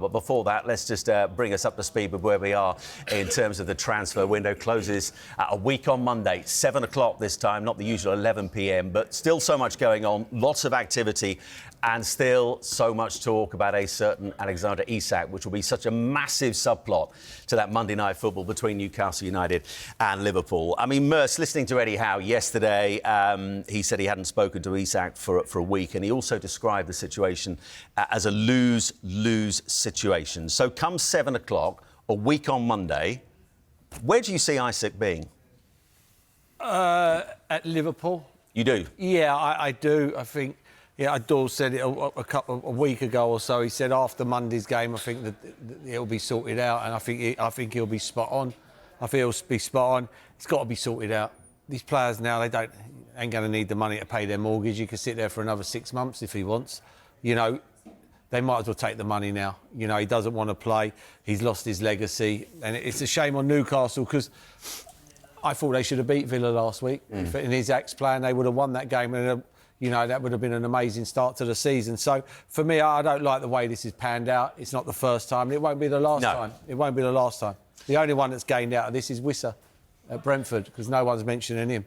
But before that, let's just bring us up to speed with where we are in terms of the transfer window. Closes a week on Monday, 7 o'clock this time, not the usual 11 p.m, but still so much going on, lots of activity and still so much talk about a certain Alexander Isak, which will be such a massive subplot to that Monday night football between Newcastle United and Liverpool. I mean, Merce, listening to Eddie Howe yesterday, he said he hadn't spoken to Isak for a week, and he also described the situation as a lose-lose situation. So come 7 o'clock, a week on Monday, where do you see Isak being? At Liverpool. You do? Yeah, I do. I think, yeah, Dawes said it a week ago or so. He said after Monday's game, I think that it'll be sorted out, and I think he'll be spot on. I think he'll be spot on. It's got to be sorted out. These players now, ain't going to need the money to pay their mortgage. He can sit there for another 6 months if he wants. You know, they might as well take the money now. You know, he doesn't want to play. He's lost his legacy, and it's a shame on Newcastle because I thought they should have beat Villa last week. In Isak's plan, they would have won that game, and you know, that would have been an amazing start to the season. So for me, I don't like the way this is panned out. It's not the first time. It won't be the last time. It won't be the last time. The only one that's gained out of this is Wissa at Brentford, because no one's mentioning him.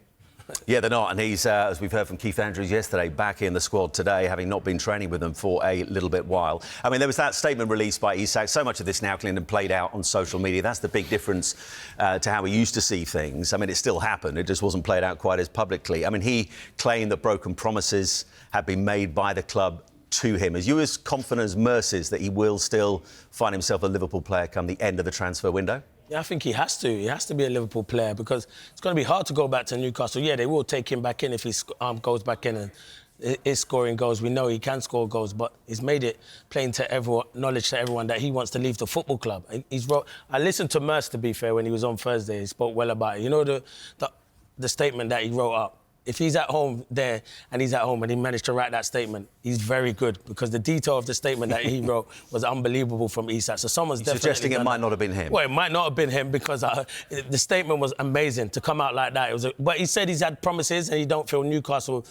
Yeah, they're not. And he's, as we've heard from Keith Andrews yesterday, back in the squad today, having not been training with them for a little bit while. I mean, there was that statement released by Isak. So much of this now, Clinton, played out on social media. That's the big difference to how we used to see things. I mean, it still happened. It just wasn't played out quite as publicly. I mean, he claimed that broken promises had been made by the club to him. Are you as confident as Merce is that he will still find himself a Liverpool player come the end of the transfer window? Yeah, I think he has to. He has to be a Liverpool player because it's going to be hard to go back to Newcastle. Yeah, they will take him back in if he goes back in and is scoring goals. We know he can score goals, but he's made it plain to everyone, knowledge to everyone that he wants to leave the football club. I listened to Merce, to be fair, when he was on Thursday. He spoke well about it. You know the statement that he wrote up? If he's at home there and he's at home and he managed to write that statement, he's very good because the detail of the statement that he wrote was unbelievable from Isak. So someone's definitely suggesting it might not have been him. Well, it might not have been him because the statement was amazing to come out like that. But he said he's had promises and he don't feel Newcastle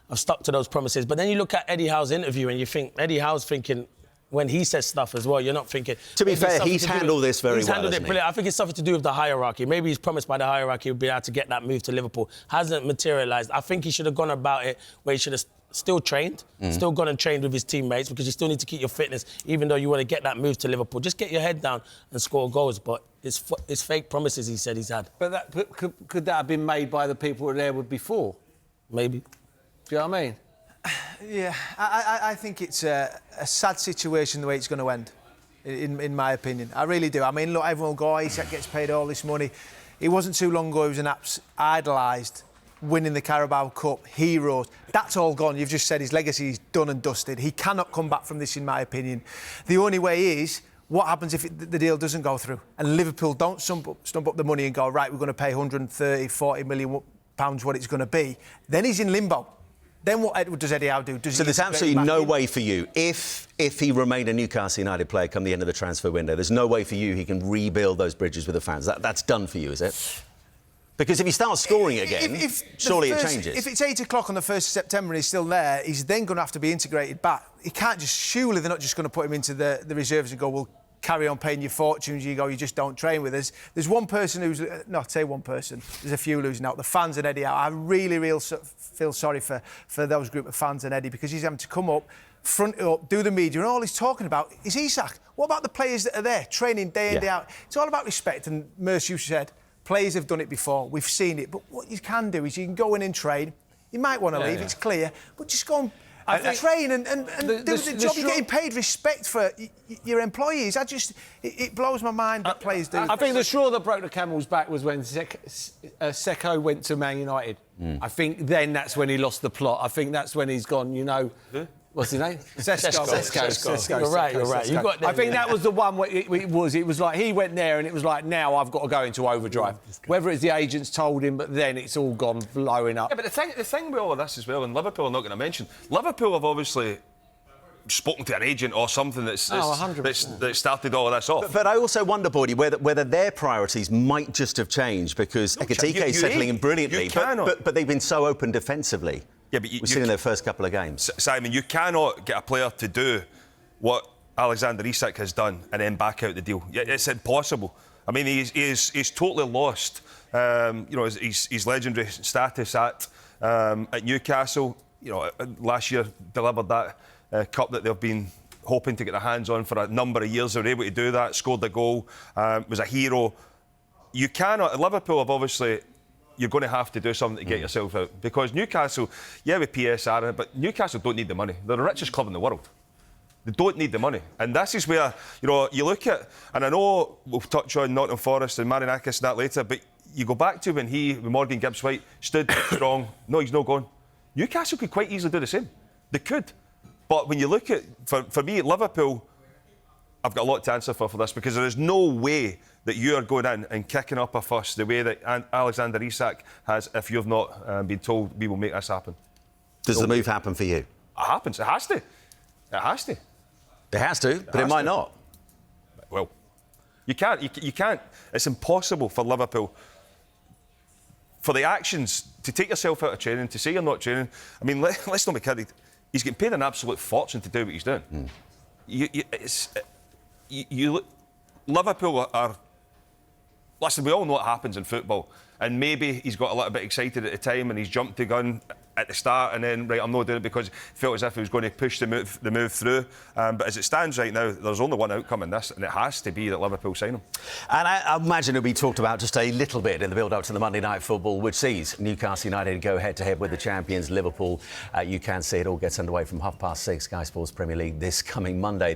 have stuck to those promises. But then you look at Eddie Howe's interview and you think Eddie Howe's thinking, when he says stuff as well, you're not thinking... To be fair, he's handled this very well, He's handled it brilliant. I think it's something to do with the hierarchy. Maybe he's promised by the hierarchy he'll be able to get that move to Liverpool. Hasn't materialised. I think he should have gone about it where he should have still trained, still gone and trained with his teammates because you still need to keep your fitness, even though you want to get that move to Liverpool. Just get your head down and score goals. But it's fake promises he said he's had. But could that have been made by the people who were there before? Maybe. Do you know what I mean? Yeah, I think it's a sad situation the way it's going to end, in my opinion. I really do. I mean, look, everyone will go, Isak gets paid all this money. It wasn't too long ago he was an idolised, winning the Carabao Cup, heroes. That's all gone. You've just said his legacy is done and dusted. He cannot come back from this, in my opinion. The only way is, what happens if the deal doesn't go through and Liverpool don't stump up the money and go, right, we're going to pay 130, 40 million pounds what it's going to be. Then he's in limbo. Then what does Eddie Howe do? So there's absolutely no way for you, if he remained a Newcastle United player come the end of the transfer window, there's no way for you he can rebuild those bridges with the fans. That's done for you, is it? Because if he starts scoring again, surely it changes. If it's 8 o'clock on the 1st of September and he's still there, he's then going to have to be integrated back. He can't just... Surely they're not just going to put him into the reserves and go, well, carry on paying your fortunes, you just don't train with us. There's one person who's... No, I'd say one person. There's a few losing out. The fans and Eddie Howe. I really feel sorry for those group of fans and Eddie because he's having to come up, front it up, do the media, and all he's talking about is Isak. What about the players that are there, training day in, day out? It's all about respect, and Merce, you said, players have done it before, we've seen it, but what you can do is you can go in and train. You might want to leave, it's clear, but just go and... train and do the job. You're getting paid respect for your employees. It blows my mind that players do. I think the straw that broke the camel's back was when Seko went to Man United. I think then that's when he lost the plot. I think that's when he's gone, you know... What's his name? Sesko. You're right. You got I think that was the one where it was like he went there and it was like, now I've got to go into overdrive. Whether it's the agents told him, but then it's all gone blowing up. Yeah, but the thing with all of this as well, and Liverpool are not going to mention, Liverpool have obviously spoken to an agent or something that started all of this off. But I also wonder, Boydie, whether their priorities might just have changed because Ekitike is settling in brilliantly, but they've been so open defensively. Yeah, but we've seen in their first couple of games. Simon, you cannot get a player to do what Alexander Isak has done and then back out the deal. It's impossible. I mean, he's totally lost, his legendary status at Newcastle. Last year delivered that cup that they've been hoping to get their hands on for a number of years. They were able to do that, scored the goal, was a hero. You cannot, Liverpool have obviously, you're going to have to do something to get yourself out. Because Newcastle, with PSR, but Newcastle don't need the money. They're the richest club in the world. They don't need the money. And this is where, you look at, and I know we'll touch on Nottingham Forest and Marinakis and that later, but you go back to when with Morgan Gibbs-White, stood strong. No, he's not gone. Newcastle could quite easily do the same. They could. But when you look at, for me, Liverpool, I've got a lot to answer for this, because there is no way that you are going in and kicking up a fuss the way that Alexander Isak has if you've not been told we will make this happen. Does the move happen for you? It happens. It has to. It has to. It has to, but it might not. Well, you can't. You can't. It's impossible for Liverpool, for the actions, to take yourself out of training, to say you're not training. I mean, let's not be kidding. He's getting paid an absolute fortune to do what he's doing. Liverpool are... Listen, we all know what happens in football. And maybe he's got a little bit excited at the time and he's jumped the gun at the start and then, right, I'm not doing it, because he felt as if he was going to push the move through. But as it stands right now, there's only one outcome in this, and it has to be that Liverpool sign him. And I imagine it'll be talked about just a little bit in the build-up to the Monday Night Football, which sees Newcastle United go head-to-head with the champions Liverpool. You can see it all gets underway from 6:30 Sky Sports Premier League this coming Monday.